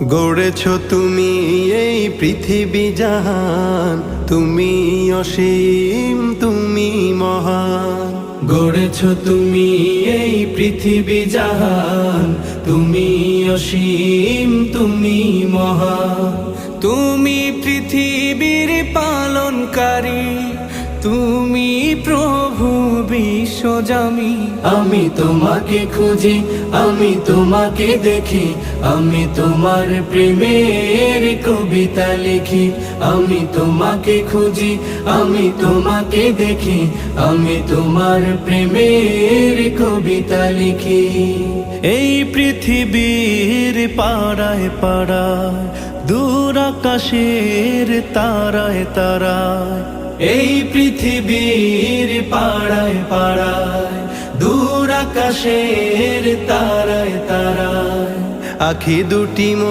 গড়েছ তুমি এই পৃথিবী জাহান, তুমি অসীম তুমি মহান। গড়েছ তুমি এই পৃথিবী জাহান, তুমি অসীম তুমি মহান। তুমি পৃথিবীর পালনকারী, তুমি প্রভু বিশ্বজামি। আমি তোমাকে খুঁজি, আমি তোমাকে দেখি, আমি তোমার প্রেমের কবিতা লিখি। আমি তোমাকে খুঁজি, আমি তোমাকে দেখি, আমি তোমার প্রেমের কবিতা লিখি। এই পৃথিবীর পাড়ায় পাড়ায়, দূর আকাশের তারায় তারায়, এই পৃথিবীর পাড়ায় পাড়ায়, দূর আকাশের তারায় তারায়, আখি দুটি